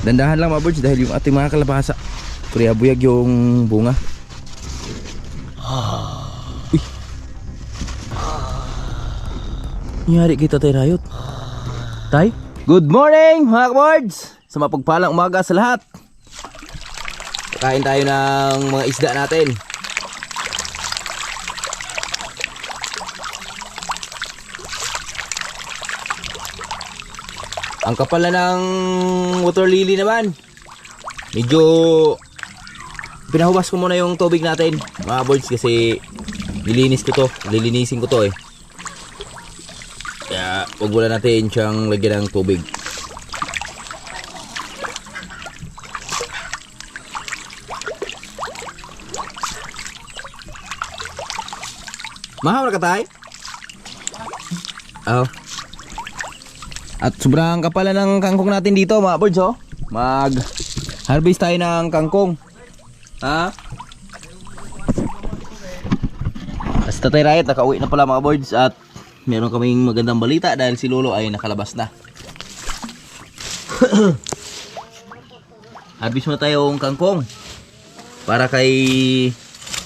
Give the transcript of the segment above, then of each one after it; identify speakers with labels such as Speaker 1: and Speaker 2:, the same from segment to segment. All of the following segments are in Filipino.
Speaker 1: Dandahan lang mga birds dahil yung ating mga kalabasa buyag yung bunga. Uy, nangyari kay Tatay Rayot. Tay, good morning mga birds. Sa mapagpalang umaga sa lahat. Kain tayo ng mga isda natin. Ang kapal na ng water lily naman. Medyo pinahuwas ko muna yung tubig natin mga birds kasi lilinisin ko to eh. Kaya wag muna natin siyang lagyan ng tubig. Mahal na ka tay? Oh. At sobrang kapal na ng kangkong natin dito mga birds oh. Mag harvest tayo ng kangkong. Ha? Basta Tatay Rayot nakauwi na pala mga birds at meron kaming magandang balita dahil si Lolo ay nakalabas na. Harvest muna tayong kangkong para kay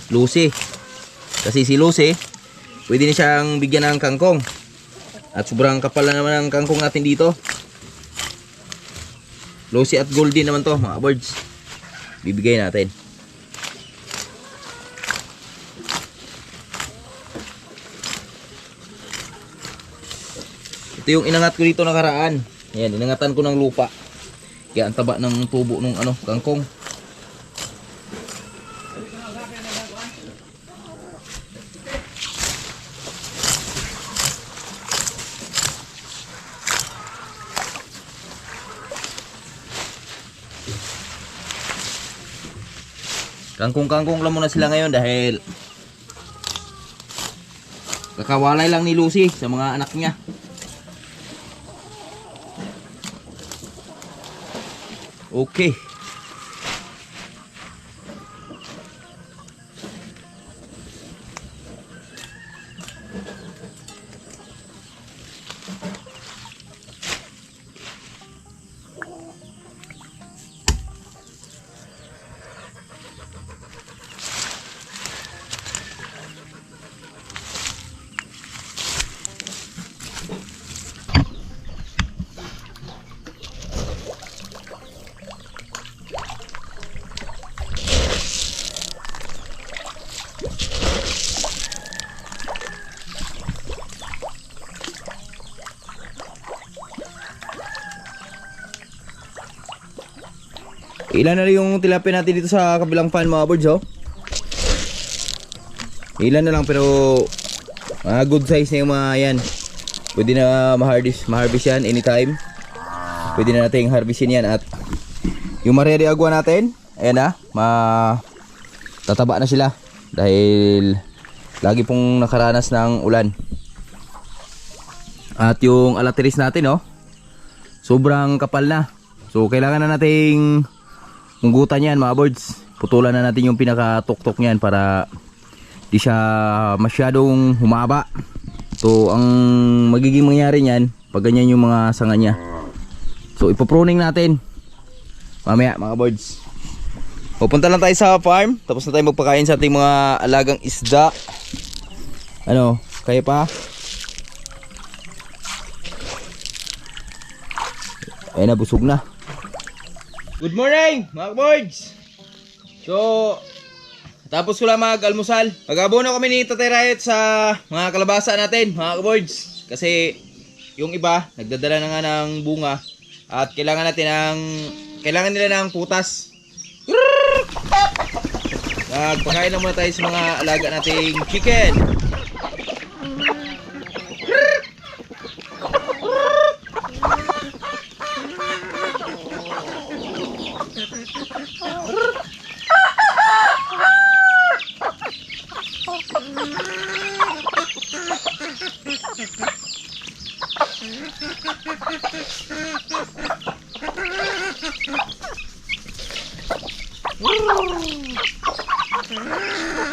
Speaker 1: Lucy. Kasi si Lucy pwede na siyang bigyan ng kangkong. At sobrang kapal na naman ang kangkong natin dito. Lucy at Goldie naman to mga birds. Bibigay natin. Ito yung inangat ko dito nakaraan. Ayan, inangatan ko ng lupa. Kaya ang taba ng tubo ng kangkong. Kangkong-kangkong lang muna sila ngayon dahil kakawalay lang ni Lucy sa mga anak niya. Okay. Ilan na yung tilapia natin dito sa kabilang pan mga birds oh. Ilan na lang pero good size na yung mga yan. Pwede na ma-harvest yan anytime. Pwede na natin harvestin yan at yung Maria de Agua natin, ayan na, tataba na sila dahil lagi pong nakaranas ng ulan. At yung alateris natin oh, sobrang kapal na. So kailangan na nating munggutan yan mga birds. Putulan na natin yung pinakatuktok niyan para di siya masyadong humaba. So ang magiging mangyari niyan pag ganyan yung mga sanga niya. So ipopruning natin mamaya mga birds. Pupunta lang tayo sa farm. Tapos na tayo magpakain sa ating mga alagang isda. Ano, kaya pa? Ayun na, busog na. Good morning mga birds. So tapos ko lang mag-almusal. Mag-abono kami ni Tatay Rayot sa mga kalabasa natin mga birds. Kasi yung iba nagdadala na nga ng bunga. At kailangan nila ng putas. Pagkain na muna tayo sa mga alaga nating chicken.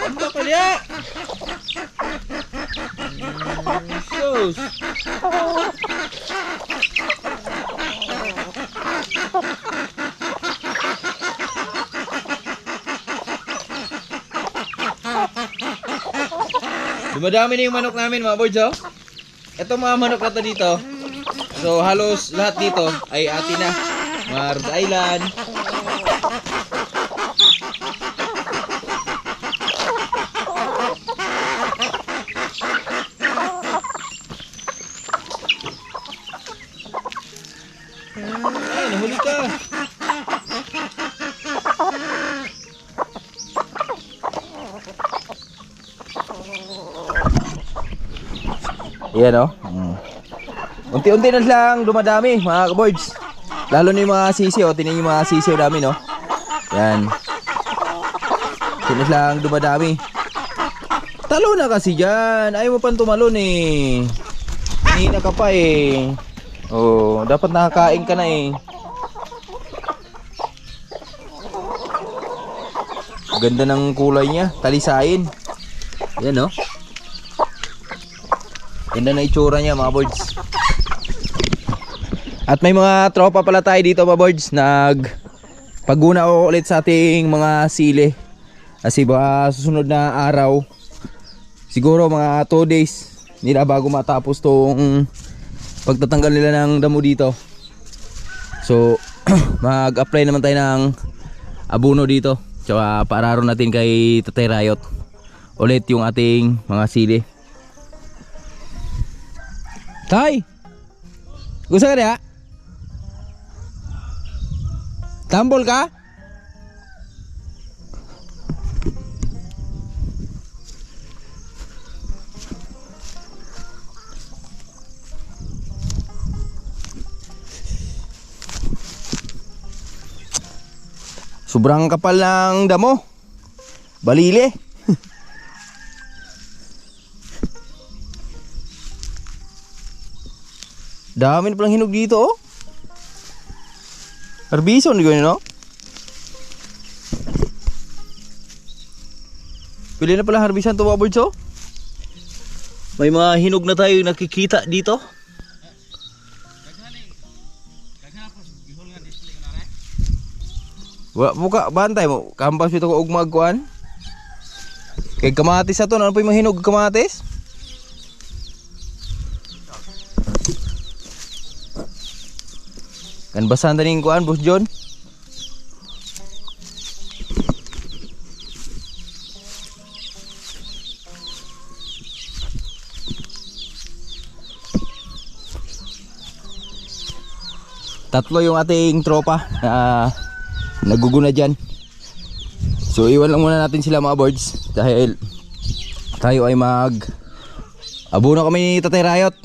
Speaker 1: Ano pa niya? Sus. Dumadami na yung manok namin mga boys oh. Ito mga manok na to dito. So halos lahat dito ay atin na. Mga Rhode Island. Ay, nahuli ka. Ayan o. Unti-unti na lang dumadami mga kaboards. Lalo na yung mga sisiyo. Tinan yung mga sisiyo namin no. Yan. Unti na lang dumadami. Talo na kasi dyan. Ayaw mo pang tumalon eh. Kanina ka pa eh. Oh, dapat nakakain ka na eh. Ganda ng kulay niya. Talisain. Yan no. Ganda na itsura niya mga boards. At may mga tropa pala tayo dito mga boards. Paguna ulit sa ating mga sili. Kasi ba susunod na araw, siguro mga 2 days nila bago matapos tong pagtatanggal nila ng damo dito. So mag-apply naman tayo ng abono dito. Tsaka paararo natin kay Tatay Rayot ulit yung ating mga sili. Tay! Gusto ka niya? Tambol ka? Sobrang kapal ng damo. Balili. Dami na palang hinog dito oh. Harbison di gano'n no? Pili na pala harbisan to mga boards oh. May mga hinog na tayo nakikita dito. Buka bantay mo. Kampas ito ko ugmag kuan. Kay kamatis ato ano pa yung mga hinog kamatis? Kan basan tadi kuan Bos John. Tatlo yung ating tropa na naguguna dyan. So iwan lang muna natin sila mga boards dahil tayo ay abono kami ni Tatay Rayot.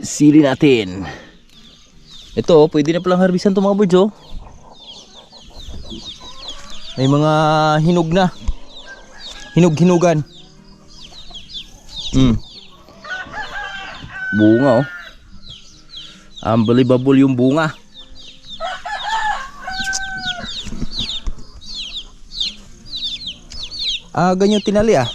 Speaker 1: Sili natin. Ito oh, pwede na palang harbisan to mga boards oh. May mga hinog na. Hinog-hinugan. Bunga oh. Unbelievable yung bunga. Ganyan tinali ah.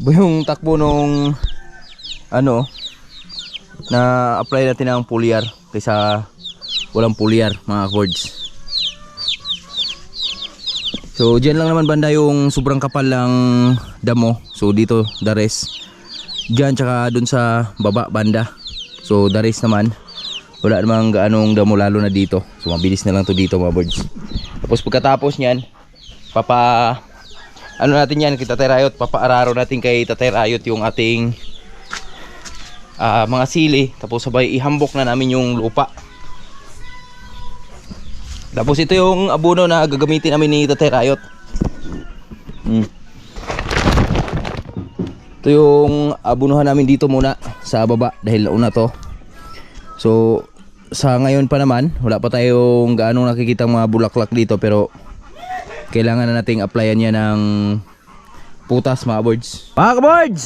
Speaker 1: Iba yung takbo nung ano na apply natin ng foliar kaysa walang foliar mga cords. So dyan lang naman banda yung sobrang kapal ng damo. So dito the rest. Dyan tsaka dun sa baba banda. So the rest naman wala namang gaanong damo lalo na dito. So mabilis na lang to dito mga birds. Tapos pagkatapos nyan ano natin yan kay Tatay Rayot. Papaararo natin kay Tatay Rayot yung ating mga sili. Tapos sabay ihambok na namin yung lupa. Tapos ito yung abono na gagamitin namin ni Tatay Rayot. Ito yung abunuhan namin dito muna sa baba dahil nauna to. So sa ngayon pa naman wala pa tayong gaano nakikita mga bulaklak dito, pero kailangan na nating applyan yan ng putas mga boards. Mga boards,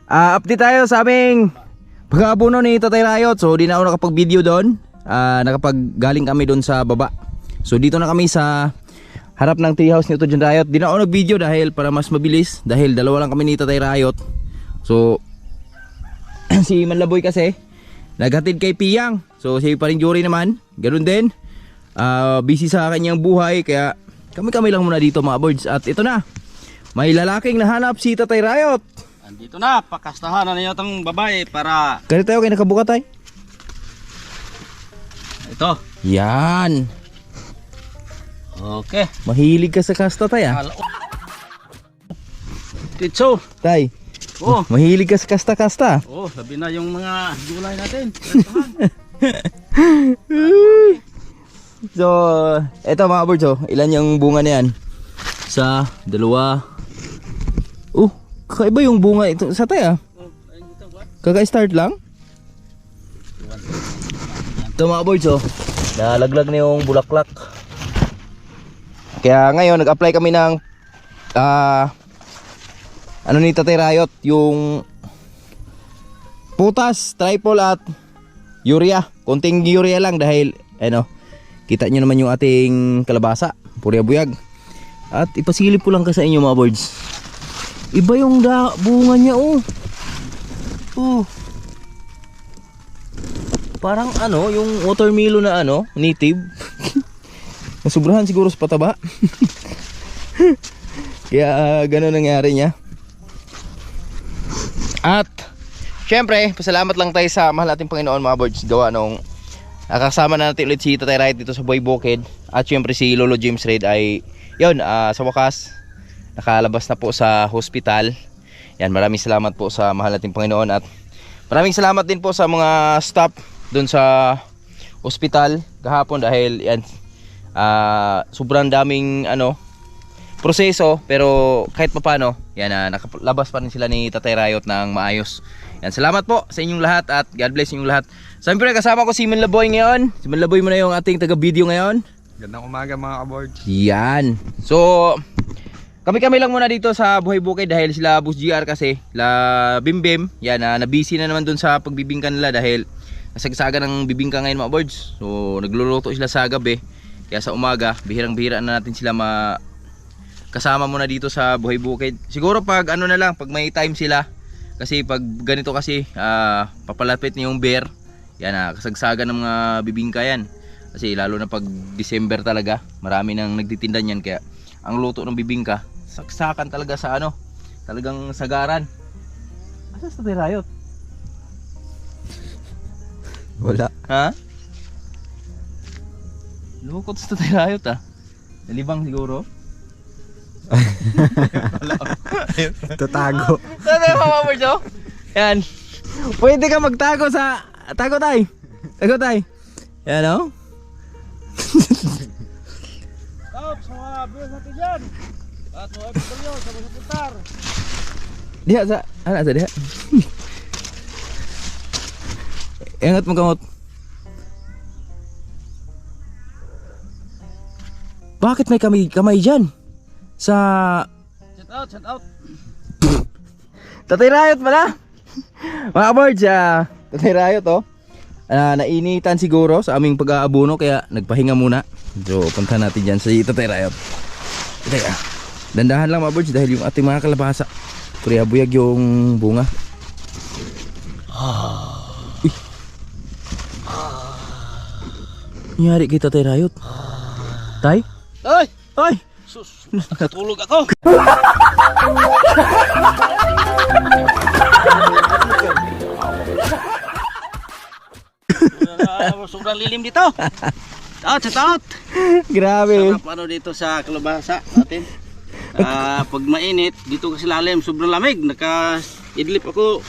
Speaker 1: update tayo sa aming pag-aabono ni Tatay Rayot. So di na ako nakapag-video doon. Nakapag-galing kami doon sa baba. So dito na kami sa harap ng tree house ni Tatay Rayot. Di na ako nag-video dahil para mas mabilis. Dahil dalawa lang kami ni Tatay Rayot. So si Manlaboy kasi naghatid kay Piyang. So si paring Jory naman, ganoon din. Busy sa kanyang buhay kaya kami lang muna dito mga birds. At ito na, may lalaking nahanap si Tatay Rayot.
Speaker 2: Andito na, pakastahan na niyo itong babae para...
Speaker 1: Kaya tayo kayo nakabuka tayo.
Speaker 2: Ito.
Speaker 1: Yan.
Speaker 2: Okay.
Speaker 1: Mahilig ka sa kasta tayo ah.
Speaker 2: Titso.
Speaker 1: Tay.
Speaker 2: Oh.
Speaker 1: Mahilig ka sa kasta-kasta.
Speaker 2: Oh, sabi na yung mga gulay natin.
Speaker 1: So, eto mga birds oh, ilan yung bunga na yan? Isa, dalawa. Oh, kakaiba yung bunga ito sa tayo ah. Kaka-start lang. Ito mga birds oh, nalaglag na yung bulaklak. Kaya ngayon nag-apply kami ng ano ni Tatay Rayot, yung putas, tripol at urea. Konting urea lang dahil ano, kita nyo naman yung ating kalabasa, puri buyag. At ipasilip ko lang ka sa inyo mga birds. Iba yung bunga niya oh. Oh. Parang ano, yung watermelon na ano, native. Nasubrahan siguro sa pataba. Kaya gano'n nangyari niya. At syempre, pasalamat lang tayo sa mahal nating Panginoon mga birds. Gawa nung nakasama na natin ulit si Tatay Rayot dito sa Buhay Bukid. At syempre si Lolo James Reid ay yun, sa wakas nakalabas na po sa hospital. Yan, maraming salamat po sa mahal nating Panginoon. At maraming salamat din po sa mga staff doon sa hospital kahapon. Dahil yan, sobrang daming ano proseso, pero kahit papaano yan, nakalabas pa rin sila ni Tatay Rayot ng maayos. Yan, salamat po sa inyong lahat at God bless inyong lahat. Siyempre kasama ko si Manlaboy ngayon. Si Manlaboy mo na yung ating taga-video ngayon.
Speaker 2: Gandang umaga mga kabords.
Speaker 1: Yan. So kami lang muna dito sa Buhay Bukid dahil sila Boss GR kasi la Bimbim yan, na-busy na naman dun sa pagbibingka nila dahil nasagsaga ng bibingka ngayon mga boards. So nagluluto sila sa gabi, kaya sa umaga bihirang-bihira na natin sila kasama muna dito sa Buhay Bukid. Siguro pag ano na lang, pag may time sila. Kasi pag ganito kasi papalapit na yung bear. Yan, kasagsagan ng mga bibingka yan. Kasi lalo na pag December talaga, marami nang nagtitinda niyan. Kaya ang luto ng bibingka, saksakan talaga sa ano, talagang sagaran. Asa sa Tatay Rayot? Wala. Ha? Lukot sa Tatay Rayot ah. Nalibang siguro.
Speaker 3: Tatago.
Speaker 1: Tatay mga birds oh. Yan. Pwede ka magtago sa tago tay. Tago tay. Yan oh.
Speaker 2: Stop sa mga bilis natin dyan. At mga bilyo sa mga putar.
Speaker 1: Diha sa ana sa diha. Ingat mo kamot. Bakit may kamay dyan? Sa
Speaker 2: Shout out.
Speaker 1: Tatay Rayot pala. Mga birds, Tatay Rayot oh. Nainitan siguro sa aming pag-aabono kaya nagpahinga muna. So punta natin dyan sa Tatay Rayot. Teka, dandahan lang mga birds dahil yung ating mga kalabasa puri buyag yung bunga. Uy. Nyari kay Tatay Rayot. Tay?
Speaker 2: Ay!
Speaker 1: Ay!
Speaker 2: Sus! Natulog ako! Sobrang lilim dito! Shout out!
Speaker 1: Grabe.
Speaker 2: Sarap ano dito sa kalabasa natin. Pag mainit, dito kasi lalim, sobrang lamig. Naka-idlip ako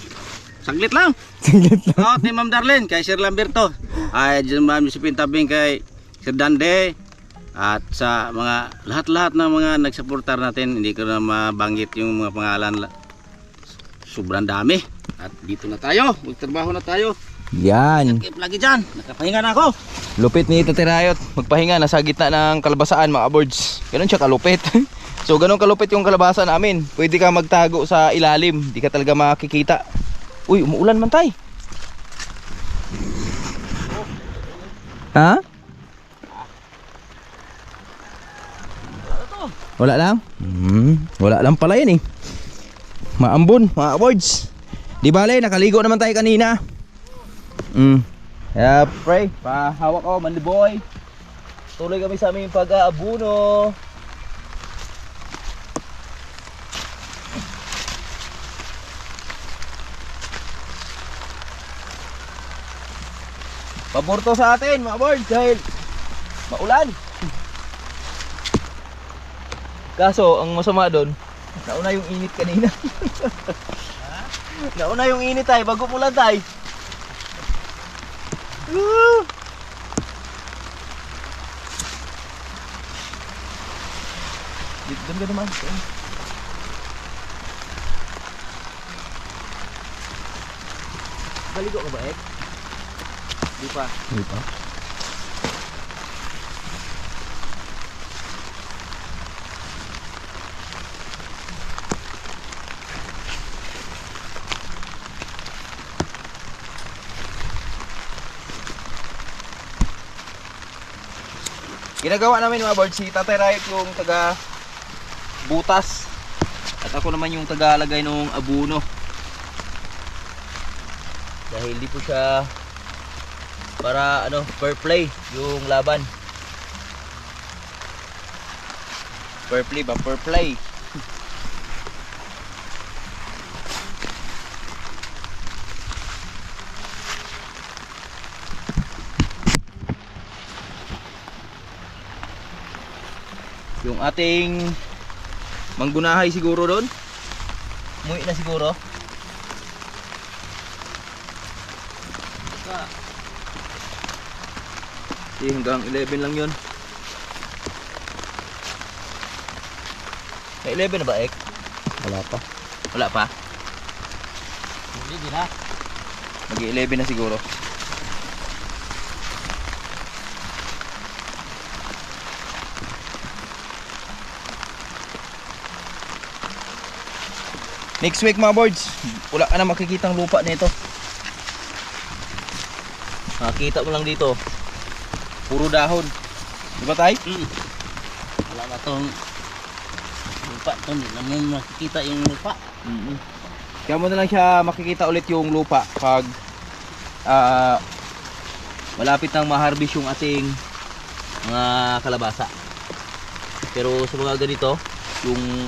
Speaker 2: saglit lang.
Speaker 1: Saglit lang.
Speaker 2: Shout out ni Ma'am Darlene, kay Sir Lamberto. Ay, dyan Ma'am Josephine Tabing, kay Sir Dande. At sa mga lahat-lahat ng mga nagsuportar natin, hindi ko na mabanggit yung mga pangalan. Sobrang dami. At dito na tayo, magtrabaho na tayo.
Speaker 1: Yan.
Speaker 2: Keep lagi dyan, nakapahinga na ako.
Speaker 1: Lupit ni Tatay Rayot. Magpahinga, nasa gitna ng kalabasaan mga birds. Ganun siya kalupit. So ganun kalupit yung kalabasa namin. Pwede ka magtago sa ilalim, di ka talaga makikita. Uy, umuulan man tay. Ha? Wala lang? Wala lang pala yan eh. Maambon, mga birds. Di bale, nakaligo naman tayo kanina. Kaya pre, pahawak ko, Mandiboy. Tuloy kami sa aming pag-aabuno. Pabor to sa atin mga board dahil maulan. Kaso ang masama doon, nauna yung init kanina. Nauna yung init tayo bago mulan tayo. Doon ka naman. Baligo ka ba, Ek? Di pa. Di pa. Ginagawa namin mga board, si Tatay Rayot yung taga butas at ako naman yung tagalagay ng abuno dahil hindi po siya para ano, fair play yung laban. Fair play ba? Fair play. Yung ating manggunahay siguro doon. Umuwi na siguro. Hanggang 11 lang yun. May 11 na ba, Ek? Wala pa. Wala pa? Hindi na. Mag-11 na siguro. Next week mga boards, wala ka na makikitang lupa nito. Makikita mo lang dito, puro dahon. Di ba tay?
Speaker 2: Wala na itong lupa. Ito, hindi naman makikita yung lupa.
Speaker 1: Kaya mo na lang siya makikita ulit yung lupa pag malapit nang ma-harvest yung ating mga kalabasa. Pero sa mga ganito, yung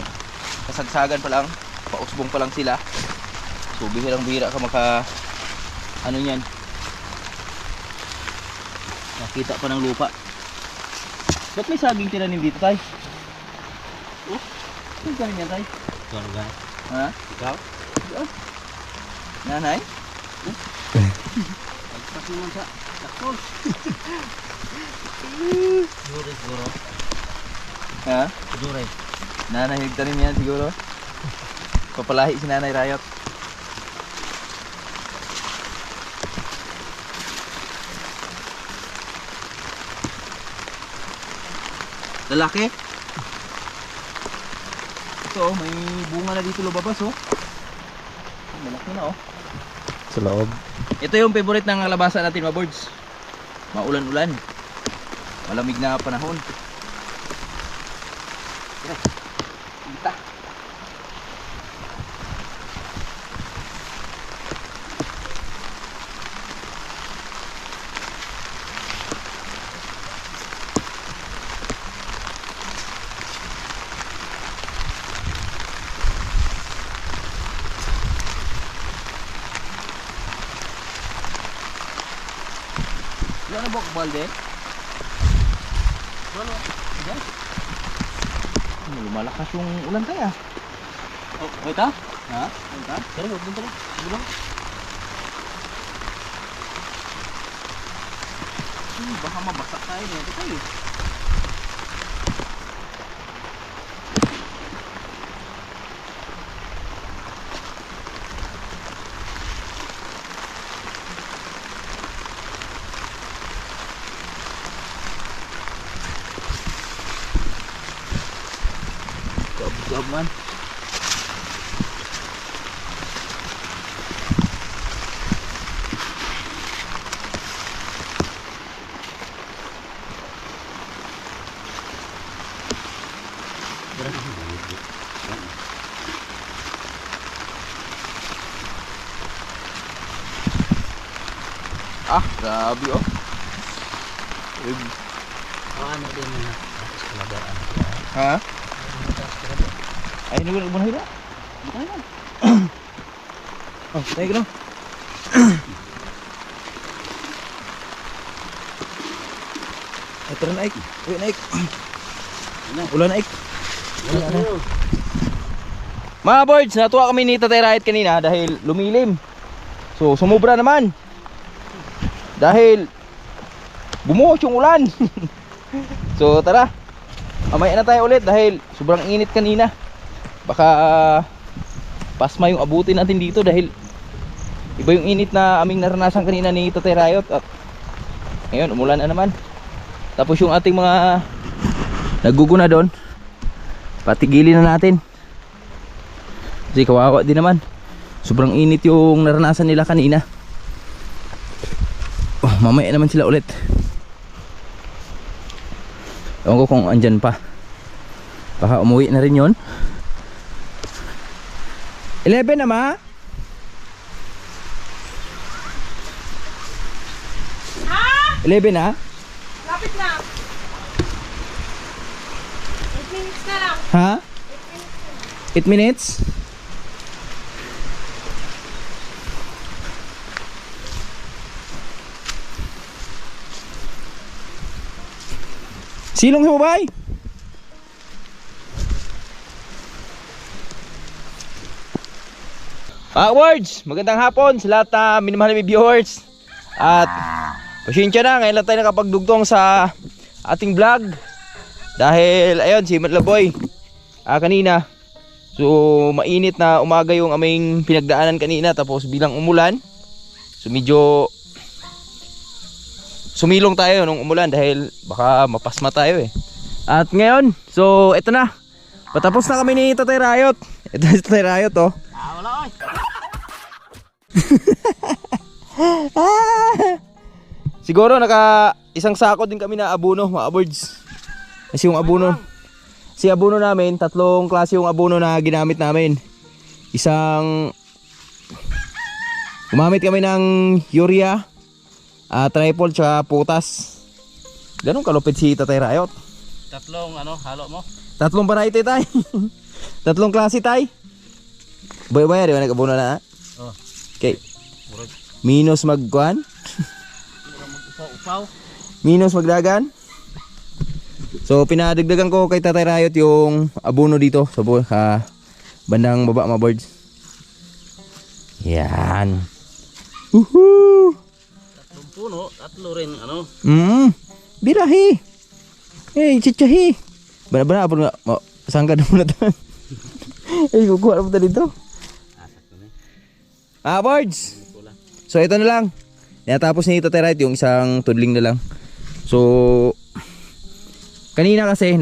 Speaker 1: kasagsagan pa lang, pausbong pa lang sila. So bihirang-bihira ka maka ano niyan. Nakita pa ng lupa. Ba't may saging tinanim dito, tay? Oh, saan ka rin yan, tay?
Speaker 2: Ikaw na gano'n.
Speaker 1: Ha?
Speaker 2: Ikaw?
Speaker 1: Nanay?
Speaker 2: Pagpasi mo sa lakol. Duray siguro.
Speaker 1: Ha?
Speaker 2: Duray.
Speaker 1: Nanay, nagtanim yan siguro. Papalahi si Nanay Rayot. Lalaki? Ito oh, may bunga na dito lumabas oh. Malaki na oh.
Speaker 3: Sa loob.
Speaker 1: Ito yung favorite ng kalabasa natin mga boards. Maulan-ulan. Malamig na panahon. Kita. Wala na ba ako balde? Wala. Diyan. Lumalakas yung ulan kaya. Oh, wait ha? Ha? Wait ha? Tara, huwag dun tara. Sige lang. Baka mabasa tayo nito tayo. Gab man. Ah, grabe oh.
Speaker 2: Ano din na kalabaran.
Speaker 1: Ha? Ay, nagulog mo na hila. Oh, tayo ka na. Ay, tara na, Ik. Uy, na, Ik. Ulan na, Ik. Ulan na. Mga birds, natuwa kami ni Tatay Riot kanina dahil lumilim. So, sumubra naman. Dahil bumuhos yung ulan. So, tara. Mamaya na tayo ulit dahil sobrang init kanina. Baka pasma yung abutin natin dito dahil iba yung init na aming naranasan kanina ni Tatay Riot. At ngayon, umulan na naman. Tapos yung ating mga naguguna doon, patigilin na natin. Kasi kawawa din naman. Sobrang init yung naranasan nila kanina. Oh, mamaya naman sila ulit. Ewan ko kung andyan pa. Baka umuwi na rin yun. 11 na ma?
Speaker 3: Ha?
Speaker 1: 11 na?
Speaker 3: Lapit na. 8 minutes na lang.
Speaker 1: Ha? 8 minutes? Silong mo ba? 'Words, magandang hapon sa lahat na minamahal na viewers. At pasensya na, ngayon lang tayo nakapagdugtong sa ating vlog. Dahil ayun, si Matlaboy kanina, so mainit na umaga yung aming pinagdaanan kanina. Tapos bilang umulan, so medyo sumilong tayo nung umulan dahil baka mapasma tayo eh. At ngayon, so ito na, patapos na kami ni Tatay Riot. Ito si Tatay Riot oh.
Speaker 2: Wala oy.
Speaker 1: Siguro naka isang sako din kami na abono, mga birds. Kasi yung abono, si abono namin, tatlong klase yung abono na ginamit namin. Isang gumamit kami ng urea, triple tsaka putas. Ganun kalupit si Tatay Riot.
Speaker 2: Tatlong halo mo.
Speaker 1: Tatlong variety tay. Tatlong klase tay. Baya-baya di ba nag-abono na?
Speaker 2: Oh.
Speaker 1: Okay. Minus magkuan.
Speaker 2: Upaw-upaw.
Speaker 1: Minus magdagan. So pinadagdagan ko kay Tatay Riot yung abono dito sa bandang baba mga birds. Yan. Woohoo!
Speaker 2: Tatlong puno, tatlo rin
Speaker 1: Birahi. Hey, chichahi. Bana-bana apa nga sangka na muna tan. Eh, kukuha na punta dito. Birds. So ito na lang. Natapos ni Tatay Riot yung isang tudling na lang. So kanina kasi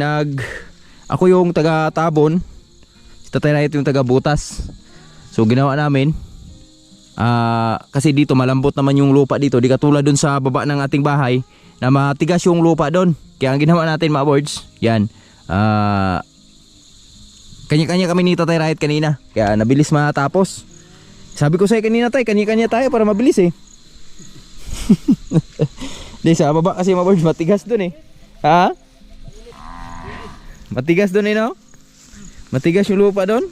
Speaker 1: ako yung taga tabon, si Tatay Riot yung taga butas. So ginawa namin kasi dito malambot naman yung lupa dito, di katulad dun sa baba ng ating bahay na matigas yung lupa doon. Kaya ang ginawa natin mga birds, yan, kanya-kanya kami ni Tatay Riot kanina, kaya nabilis matapos. Sabi ko sa'yo kanina tay, kanya-kanya tayo para mabilis eh. Di sa baba kasi mga birds matigas dun eh. Ha? Matigas dun eh no? Matigas yung lupa dun.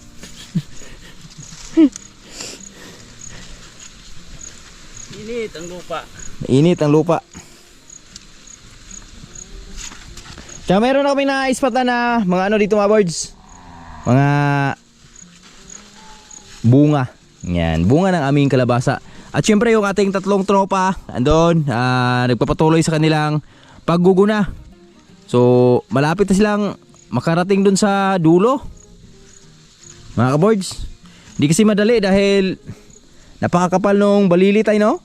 Speaker 2: Init ang lupa.
Speaker 1: Mainit ang lupa. Kaya meron na kami na spot na mga dito mga birds. Mga bunga. Yan, bunga ng aming kalabasa. At syempre yung ating tatlong tropa andun, nagpapatuloy sa kanilang pagguguna. So malapit na silang makarating dun sa dulo, mga ka-birds. Hindi kasi madali dahil napakakapal nung balilitay no?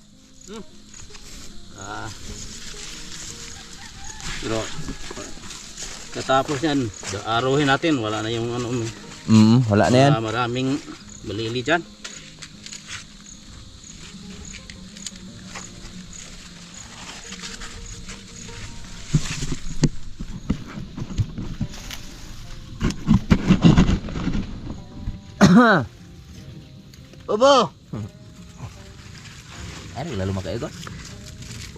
Speaker 2: Pero katapos yan, aruhin natin, wala na yung
Speaker 1: Wala na yan.
Speaker 2: Maraming balili dyan.
Speaker 1: Bobo! Ano, lalo makaikot?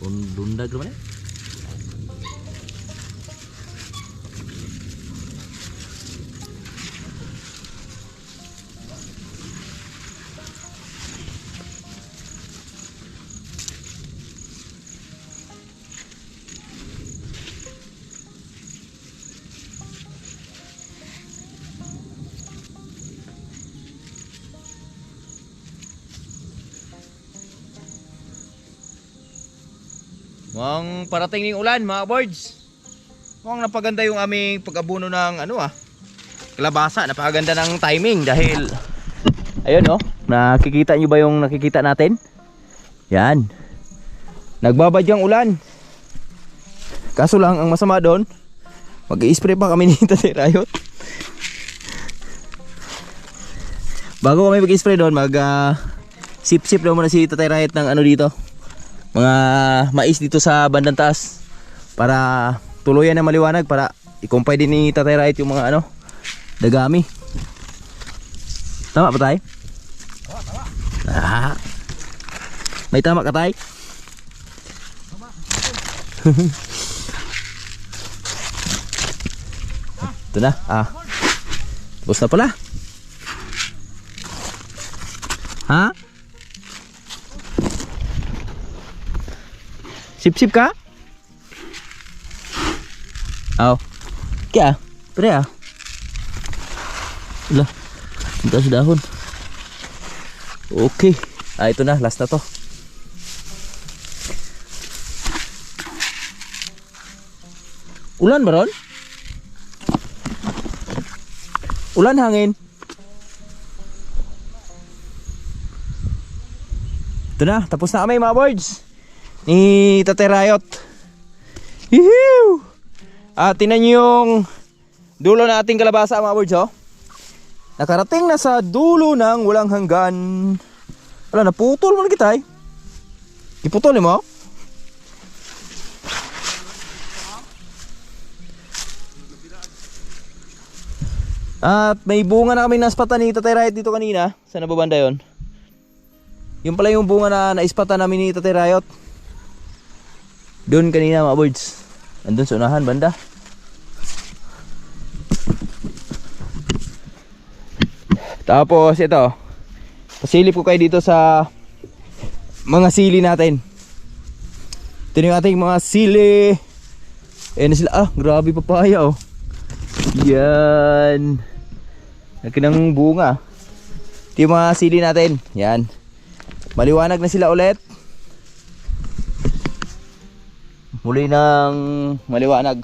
Speaker 1: Lundag naman eh. Mukhang parating ng ulan mga boards. Mukhang napaganda yung aming pag-abuno ng kalabasa. Napakaganda ng timing dahil ayun nakikita nyo ba yung nakikita natin? Yan. Nagbabadyang ulan. Kaso lang ang masama doon, mag-i-spray pa kami ni Tatay Rayot. Bago kami mag-i-spray doon, sip-sip daw muna si Tatay Rayot ng dito, mga mais dito sa bandang taas para tuluyan na maliwanag, para i-compile din ni Tatay Rayot yung mga dagami. Tama ba tayo? Tama. May tama ka tayo? Ito na. Tapos na pala. Ha? Sip-sip ka? Aw. Kaya? Pre Wala. Ito sa dahon. Okay. Ito na. Last na to. Ulan ba ron? Ulan hangin. Ito na. Tapos na kami mga boards ni Tatay Rayot. Hihiw! Tingnan nyo yung dulo na ating kalabasa mga boards Nakarating na sa dulo ng walang hanggan. Wala, naputol mo na kita Iputol mo? At may bunga na kami naspatan ni Tatay Rayot dito kanina. Sa nababanda yun. Yung pala yung bunga na naispatan namin ni Tatay Rayot doon kanina mga birds. Andun sa unahan banda. Tapos ito, pasilip ko kayo dito sa mga sili natin. Ito yung ating mga sili. Na sila. Grabe papaya Yan. Laki ng bunga. Ito yung mga sili natin. Yan. Maliwanag na sila ulit. Muli ng maliwanag.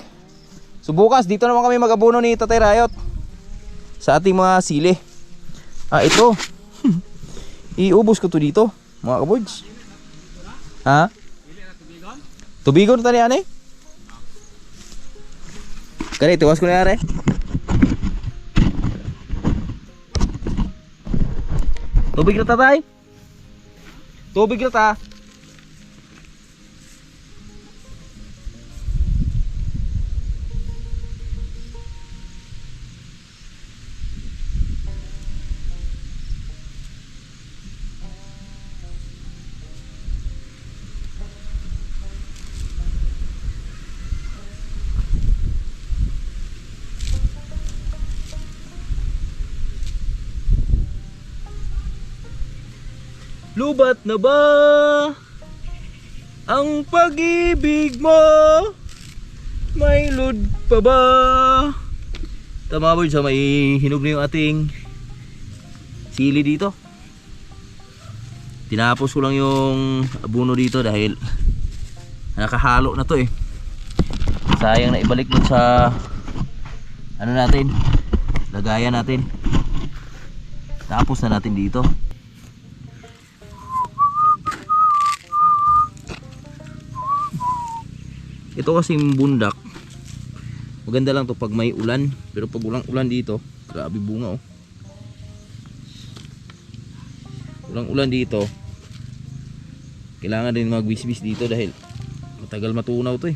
Speaker 1: So bukas dito naman kami mag-abuno ni Tatay Rayot sa ating mga sili. Ito. Iubos ko to dito mga kabods. Tubigon tani ane? Kani tuwas ko na yare. Tubig na tatay. Tubig na ta. Lubat na ba ang pag-ibig mo? May load pa ba? Tama ba sa may hinog na yung ating sili dito. Tinapos ko lang yung abuno dito dahil nakahalo na to sayang na ibalik dun sa natin, lagayan natin. Tapos na natin dito. Ito kasing bundak, maganda lang to pag may ulan, pero pag ulang ulan dito, grabe bunga ulang ulan dito, kailangan din magbisbis dito dahil matagal matunaw to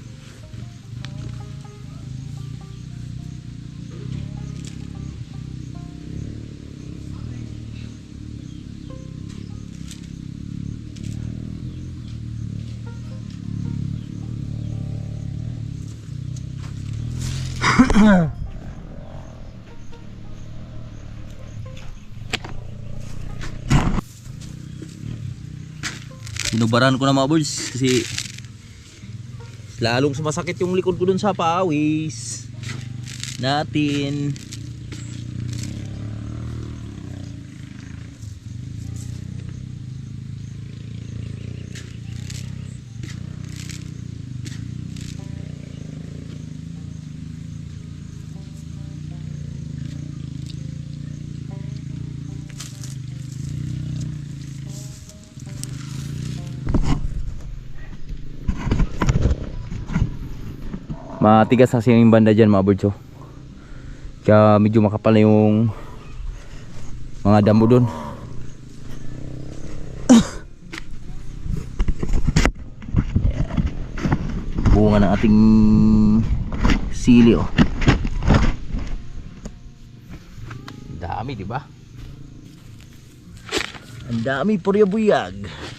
Speaker 1: Sinubaran ko na mga boys kasi lalong sumasakit yung likod ko dun sa pawis natin. Matigas kasi yung banda dyan mga birds, oh. Kaya medyo makapal na yung mga damo dun. Bunga ng ating sili, oh. Dami, di ba? Ang dami purya-buyag.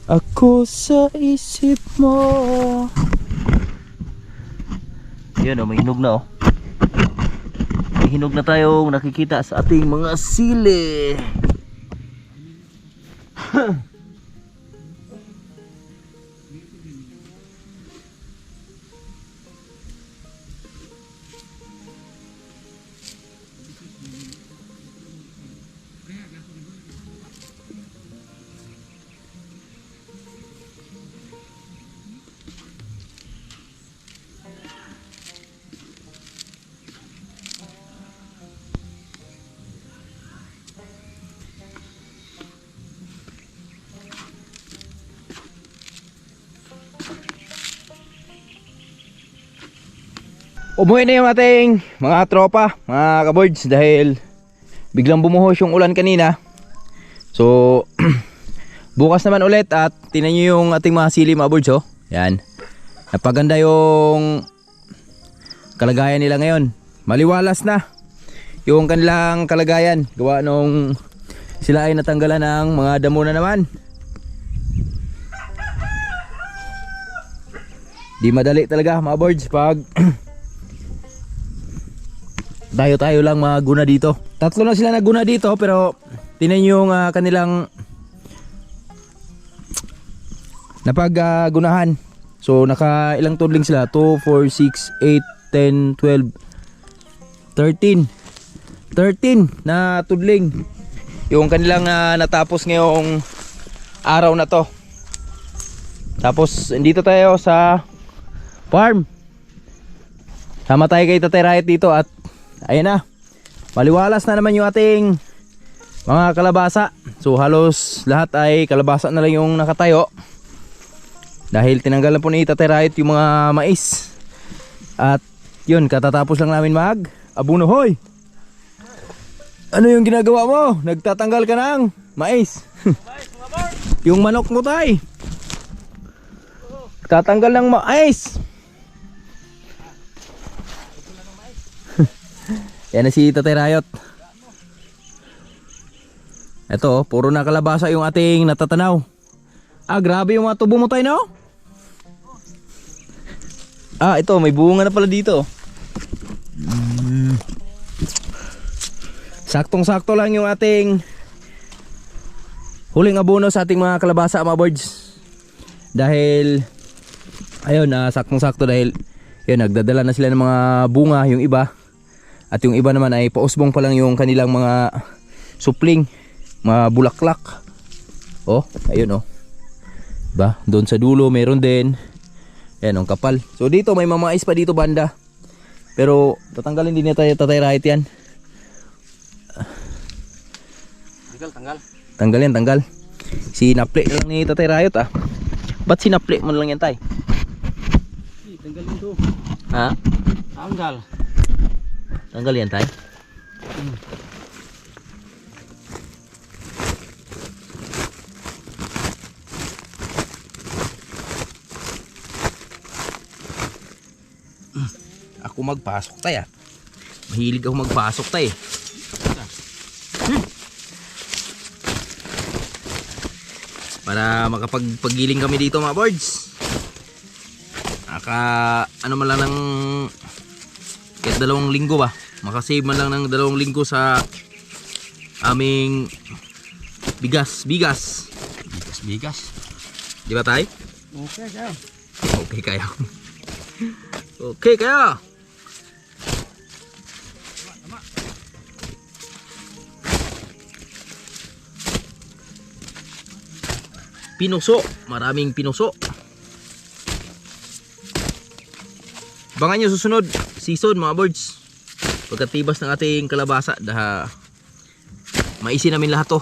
Speaker 1: Ako sa isip mo. Yan, oh, may hinog na, oh. May hinog na tayong nakikita sa ating mga sili. Umuwi na yung ating mga tropa, mga kaboards, dahil biglang bumuhos yung ulan kanina. So bukas naman ulit at tingnan nyo yung ating mga sili mga boards, oh. Yan, napaganda yung kalagayan nila ngayon. Maliwalas na yung kanilang kalagayan, gawa nung sila ay natanggalan ng mga damo na naman. Di madali talaga mga boards pag tayo lang maguna dito. Tatlo na sila naguna dito, pero tingnan nyo yung kanilang napaggunahan. So naka ilang tudling sila? 2, 4, 6, 8, 10, 12, 13 na tudling yung kanilang natapos ngayong araw na to. Tapos dito tayo sa farm. Sama tayo kay Tatay Riot dito at ayan na, maliwalas na naman yung ating mga kalabasa. So halos lahat ay kalabasa na lang yung nakatayo, dahil tinanggalan po ni Tatay Riot yung mga mais. At yun, katatapos lang namin mag abuno. Hoy, ano yung ginagawa mo? Nagtatanggal ka ng mais. Yung manok mo, tay, tatanggal ng mais. Yan na si Tatay Riot. Ito, puro na kalabasa yung ating natatanaw. Grabe yung mga tubo mo, tay, no? Ito, may bunga na pala dito. Saktong-sakto lang yung ating huling abono sa ating mga kalabasa, mga birds. Dahil ayun, saktong-sakto dahil yun, nagdadala na sila ng mga bunga yung iba. At yung iba naman ay pausbong pa lang yung kanilang mga supling, mga bulaklak. Oh, ayun, oh. Diba? Doon sa dulo meron din. Ayan, ang kapal. So dito may mamais pa dito banda. Pero tatanggalin din niya tayo, Tatay Riot yan.
Speaker 2: Tanggal.
Speaker 1: Tanggal yan, tanggal. Sinapli na lang ni Tatay Rayot ah. Ba't sinapli mo na lang yan tay?
Speaker 2: Tanggalin to.
Speaker 1: Ha?
Speaker 2: Tanggal.
Speaker 1: Tanggal yan tay? Ako magpasok tay ah. Mahilig ako magpasok tay. Para makapagpagiling kami dito mga boards. Ano man lang ng kahit 2 linggo ba. Makasave man lang ng 2 linggo sa aming bigas.
Speaker 2: Bigas.
Speaker 1: Di ba tay?
Speaker 2: Okay, kaya.
Speaker 1: Okay kayo. Okay kayo. Pinuso, maraming pinuso. Abangan nyo susunod season mga boards. Pagkatibas ng ating kalabasa, maisin namin lahat to.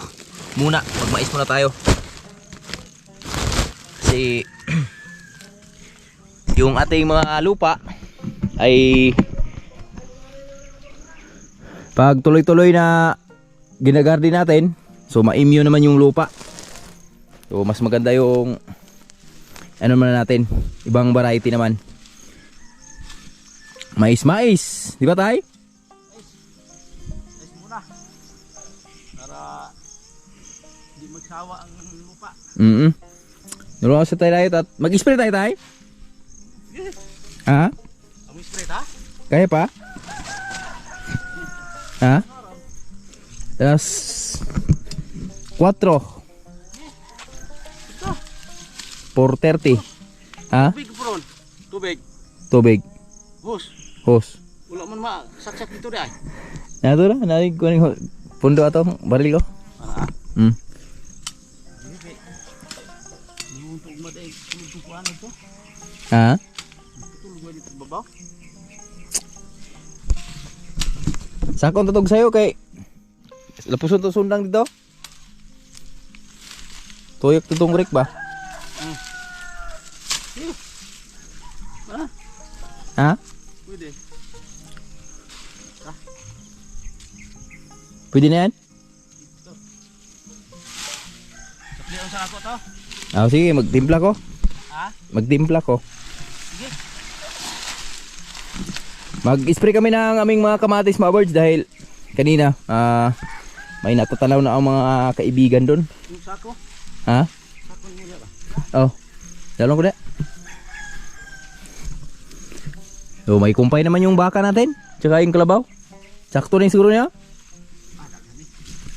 Speaker 1: Muna, magmais muna tayo. Kasi yung ating mga lupa ay pag tuloy-tuloy na ginagarden natin, so ma-immune naman yung lupa. So mas maganda yung ano naman natin, ibang variety naman. Mais, di ba tay?
Speaker 2: Mais muna. Para hindi magsawa ang lupa.
Speaker 1: Nulungan sa tayo at mag-spray tayo tay? Ha?
Speaker 2: Ang spray ha?
Speaker 1: Kaya pa? Ha? Tapos 4 4:30. Ha?
Speaker 2: Tubig bro. Tubig.
Speaker 1: Tubig.
Speaker 2: Hose.
Speaker 1: Hose.
Speaker 2: Wala man saksak dito di ay.
Speaker 1: Nato na, nalig ko ning pundo ato, baril ko.
Speaker 2: Para.
Speaker 1: Hmm.
Speaker 2: Yung tug maday, tulog ko ano to?
Speaker 1: Ha?
Speaker 2: Tulog ko dito babaw.
Speaker 1: Sakon tutog sa'yo kay lapuson to sundang dito. Tuyok tutong rik ba? Ha?
Speaker 2: Pwede.
Speaker 1: Pwede na yan?
Speaker 2: Saplihan sa ako to.
Speaker 1: Sige, magtimpla ko.
Speaker 2: Ha?
Speaker 1: Magtimpla ko.
Speaker 2: Sige.
Speaker 1: Mag-spray kami ng aming mga kamatis mga birds dahil kanina may natatanaw na ang mga kaibigan doon.
Speaker 2: Yung sako.
Speaker 1: Ha?
Speaker 2: Sako nila ba?
Speaker 1: Oh. Dalawang ko na. So may kumpay naman yung baka natin. Tsaka yung kalabaw. Sakto na yung siguro niya.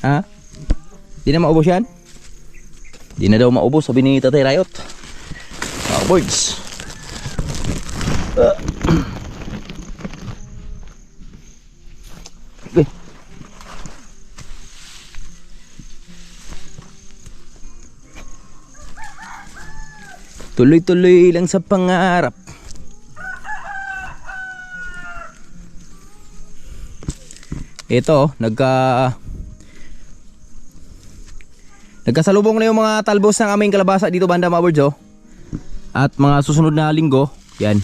Speaker 1: Ha? Di na maubos yan? Di na daw maubos sabi ni Tatay Rayot. Mga birds. Okay. Tuloy-tuloy lang sa pangarap. Ito, nagkasalubong na yung mga talbos ng aming kalabasa dito banda mga birds oh. At mga susunod na linggo, yan.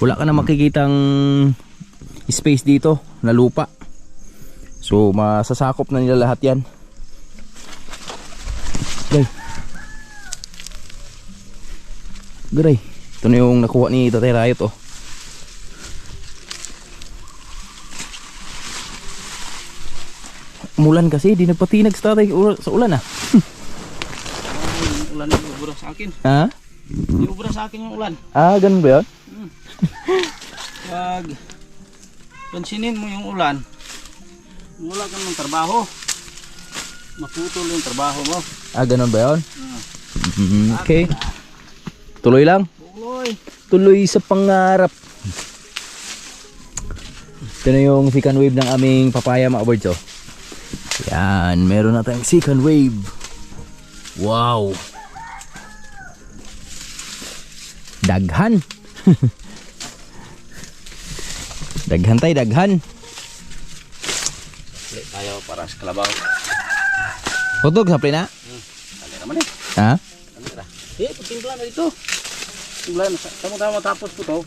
Speaker 1: Wala ka na makikitang space dito na lupa. So masasakop na nila lahat yan. Okay. Garay. Ito na yung nakuha ni Tatay Rayot oh. Umulan kasi, di nagpatinag sa tatay sa ulan ah.
Speaker 2: Yung ulan yung ubra sa akin.
Speaker 1: Ha?
Speaker 2: Yung ubra sa akin yung ulan.
Speaker 1: Ganun ba yun?
Speaker 2: Pag pansinin mo yung ulan, wala kang ng trabaho. Maputol yung trabaho mo.
Speaker 1: Ganun ba yun? Okay. Tuloy lang.
Speaker 2: Tuloy.
Speaker 1: Tuloy sa pangarap. Ito na yung second wave ng aming papaya mga birds oh. Yan, meron na tayong second wave. Wow. Daghan. Daghan tayo, daghan.
Speaker 2: Tayo para sa kalabaw.
Speaker 1: Hotdog, sapli na?
Speaker 2: Dali. Tama na.
Speaker 1: Ha?
Speaker 2: Timpla na dito. Timpla na. Tama matapos ko to.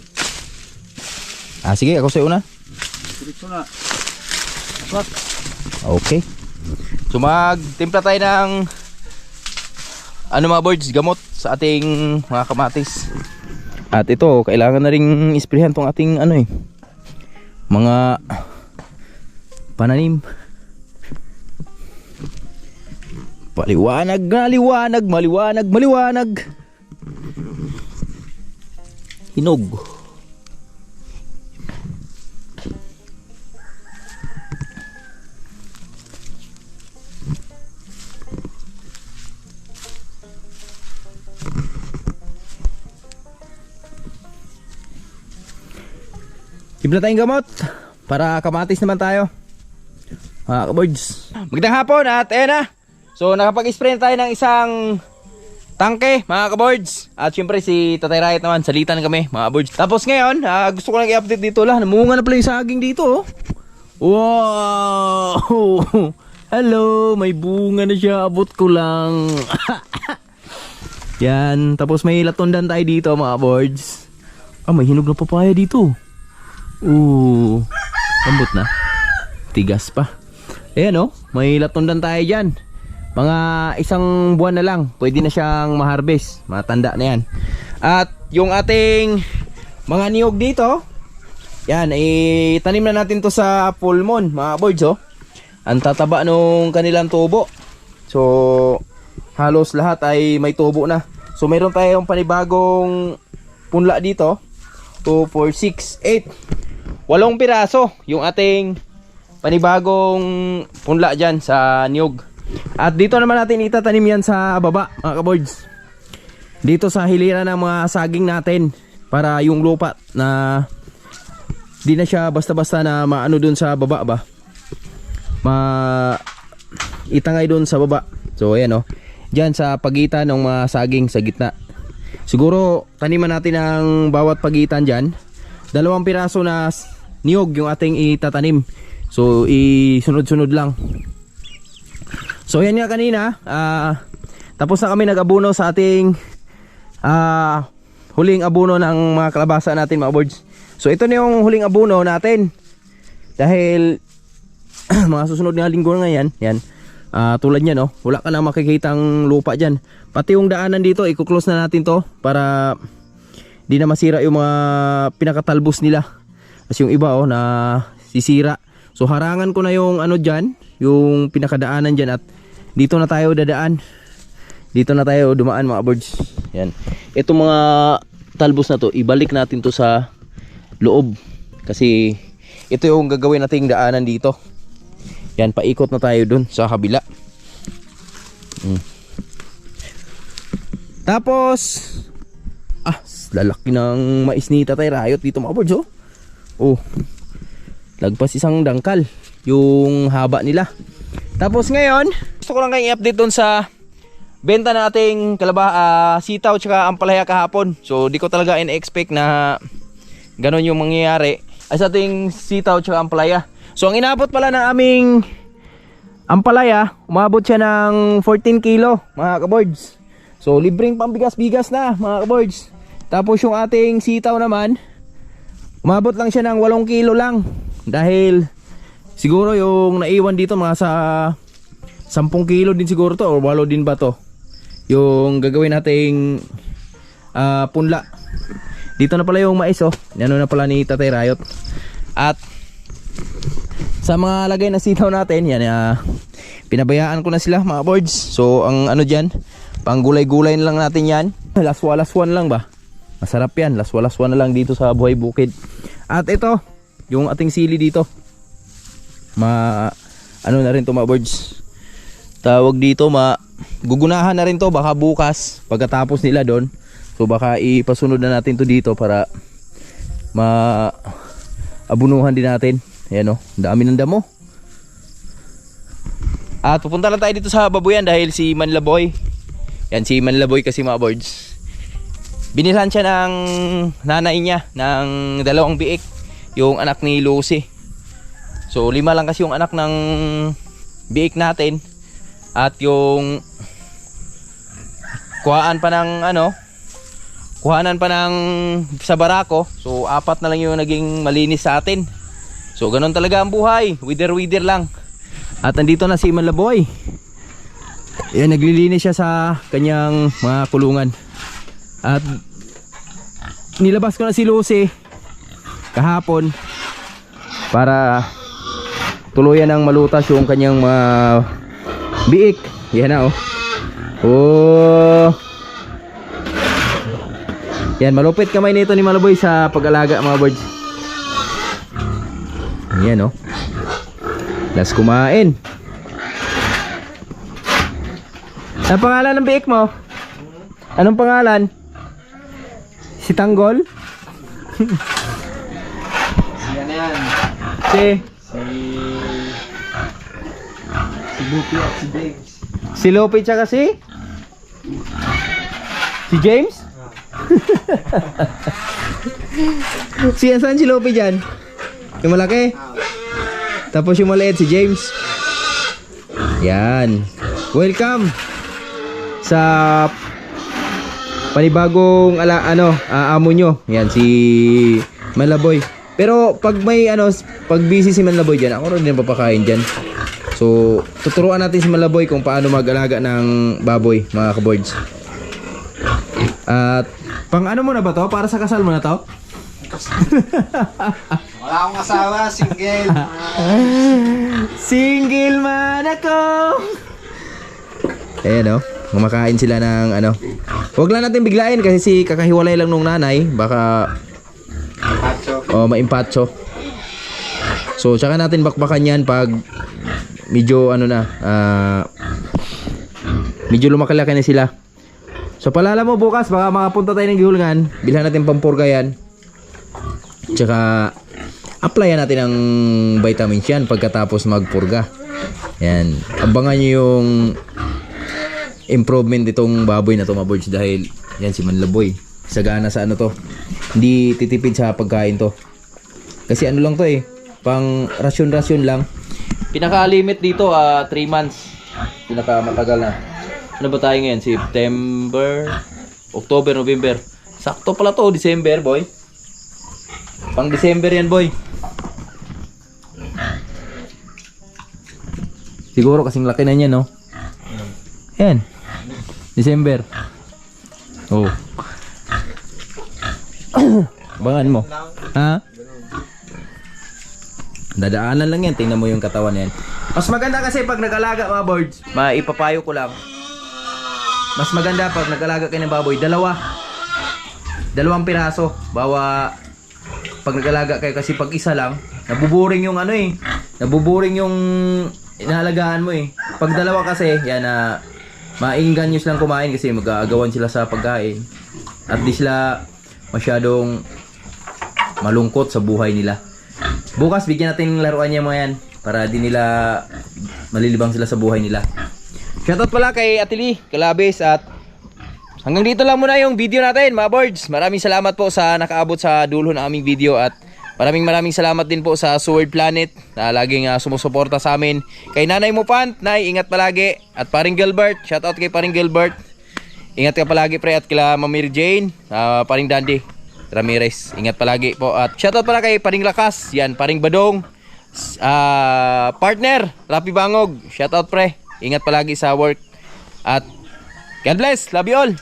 Speaker 1: Ah, sige, ako sa'yo una.
Speaker 2: Diretso na.
Speaker 1: Okay. So magtimpla tayo ng ano mga birds, gamot sa ating mga kamatis. At ito, kailangan na ring isprehan tong ating ano eh, mga pananim. Paliwanag na liwanag, maliwanag, maliwanag. Hinog. Timpla tayong gamot para kamatis naman tayo. Mga kaboards, magandang hapon at ayan na. So nakapag-spray na tayo ng isang tangke mga kaboards. At syempre si Tatay Riot naman, salitan kami mga kaboards. Tapos ngayon gusto ko lang i-update dito lang. Namunga na pala yung saging dito oh. Wow. Hello, may bunga na siya, abot ko lang. Yan, tapos may latundan tayo dito mga kaboards. Ah, may hinog na papaya dito. Lambot na. Tigas pa. Ayan oh, may latundan tayo dyan. Mga isang buwan na lang, pwede na siyang ma-harvest. Matanda na yan. At yung ating mga niyog dito, yan, itanim na natin to sa full moon, mga boards oh. Ang tataba nung kanilang tubo. So, halos lahat ay may tubo na. So, mayroon tayong panibagong punla dito. 2, 4, 6, 8. 8 piraso yung ating panibagong punla dyan sa niyog. At dito naman natin itatanim yan sa baba mga kaboards. Dito sa hilira ng mga saging natin. Para yung lupa na di na siya basta-basta na maano dun sa baba ba. Itangay dun sa baba. So ayan o. Dyan sa pagitan ng mga saging sa gitna. Siguro taniman natin ang bawat pagitan dyan. 2 piraso na niyog yung ating itatanim. So isunod-sunod lang. So yan nga kanina, tapos na kami nag-abuno sa ating huling abuno ng mga kalabasa natin mga boards. So ito na yung huling abuno natin. Dahil mga susunod na linggo na yan, tulad niyan, no, wala ka na makikitang lupa dyan. Pati yung daanan dito, i-close na natin to para di na masira yung mga pinakatalbos nila. Kasi yung iba na sisira. So harangan ko na yung ano dyan, yung pinakadaanan dyan, at dito na tayo dadaan. Dito na tayo dumaan mga birds. Yan. Itong mga talbos na to, ibalik natin to sa loob. Kasi ito yung gagawin nating daanan dito. Yan, paikot na tayo dun sa kabila. Tapos lalaki ng mais ni Tatay Riot dito mga birds oh. Lagpas isang dangkal yung haba nila. Tapos ngayon, gusto ko lang kayong i-update doon sa benta nating sitaw tsaka ampalaya kahapon. So di ko talaga in-expect na ganon yung mangyayari ay sa ating sitaw tsaka ampalaya. So ang inabot pala ng aming ampalaya, umabot siya ng 14 kilo mga kaboards. So libreng pambigas-bigas na mga kaboards. Tapos yung ating sitaw naman, umabot lang siya ng 8 kilo lang. Dahil siguro yung naiwan dito mga sa 10 kilo din siguro to, or 8 din ba to, yung gagawin nating punla. Dito na pala yung mais oh. Ano na pala ni Tatay Riot. At sa mga lagay na sitaw natin, yan pinabayaan ko na sila mga boards. So ang ano dyan, pang gulay-gulay na lang natin yan. Laswa-laswan lang ba? Masarap yan, laswa-laswan na lang dito sa Buhay Bukid. At ito, yung ating sili dito, ano na rin to mga birds, tawag dito, gugunahan na rin to baka bukas pagkatapos nila doon. So baka ipasunod na natin to dito para abunuhan din natin. Ayan o, dami ng damo. At pupunta lang tayo dito sa babuyan dahil si Manlaboy, yan si Manlaboy kasi mga birds, binilhan siya ng nanay niya ng 2 biik, yung anak ni Lucy. So 5 lang kasi yung anak ng biik natin. At yung kuhaan pa ng kuhanan pa ng sa barako. So 4 na lang yung naging malinis sa atin. So ganun talaga ang buhay, wither lang. At nandito na si Malaboy. Yan, naglilinis siya sa kanyang mga kulungan. At nilabas ko na si Lucy kahapon para tuluyan ng malutas yung kanyang mga biik. Yan na oh. Yan, malupit kamay nito ni Malaboy sa pag-alaga mga birds. Yan Last kumain. Ang pangalan ng biik mo? Anong pangalan? Si Tanggol?
Speaker 2: Yan yan.
Speaker 1: Si
Speaker 2: Bupi at si James.
Speaker 1: Si Lope tsaka si James? Saan si Lope dyan? Yung malaki? Tapos yung maliit si James. Yan. Welcome sa panibagong amo nyo. Yan si Malaboy. Pero pag may pag busy si Malaboy dyan, ako rin din papakain dyan. So tuturuan natin si Malaboy kung paano mag-alaga ng baboy, mga kaboards. At pang mo na ba to? Para sa kasal mo na to?
Speaker 2: Wala akong asawa, single.
Speaker 1: Single man ako. Ayan kumakain sila ng Huwag lang natin biglain kasi si kakahiwalay lang nung nanay. Baka maimpatso. So tsaka natin bakbakan yan pag medyo medyo lumakalaki na sila. So palala mo bukas baka makapunta tayo ng Gihulngan. Bilhan natin pampurga yan. Tsaka applyan natin ng vitamins yan pagkatapos magpurga. Yan. Abangan nyo yung improvement itong baboy na to mga boys, dahil yan si Manlaboy. Sagana sa to. Hindi titipid sa pagkain to. Kasi lang to pang rasyon lang. Pinaka-limit dito 3 months. Pinaka matagal na. Ano ba tayo ngayon? September, October, November. Sakto pala to, December, boy. Pang December yan, boy. Siguro kasing laki na niya, no? Yan. December. Oh. Bangan mo. Ha? Dadaanan lang yan. Tingnan mo yung katawan yan. Mas maganda kasi pag nag-alaga mga birds, maipapayo ko lang. Mas maganda pag nag-alaga kayo ng baboy, dalawang piraso. Pag nag-alaga kayo, kasi pag isa lang, nabuboring yung nabuboring yung inalagaan mo Pag dalawa kasi, yan mainggan nyo silang kumain kasi mag-aagawan sila sa pagkain. At di sila masyadong malungkot sa buhay nila. Bukas bigyan natin ng laruan niya mga yan para di nila malilibang sila sa buhay nila. Shoutout pala kay Atili Calabes. At hanggang dito lang muna yung video natin mga birds. Maraming salamat po sa nakaabot sa dulo ng aming video. At maraming salamat din po sa Sword Planet na laging sumusuporta sa amin. Kay Nanay Mupant, Nay, ingat palagi. At Paring Gilbert, shoutout kay Paring Gilbert. Ingat ka palagi pre. At kila Mamir Jane, Paring Dandy Ramirez, ingat palagi po. At shoutout pala kay Paring Lakas, yan, Paring Badong, partner Rapi Bangog, shoutout pre. Ingat palagi sa work. At God bless, love you all.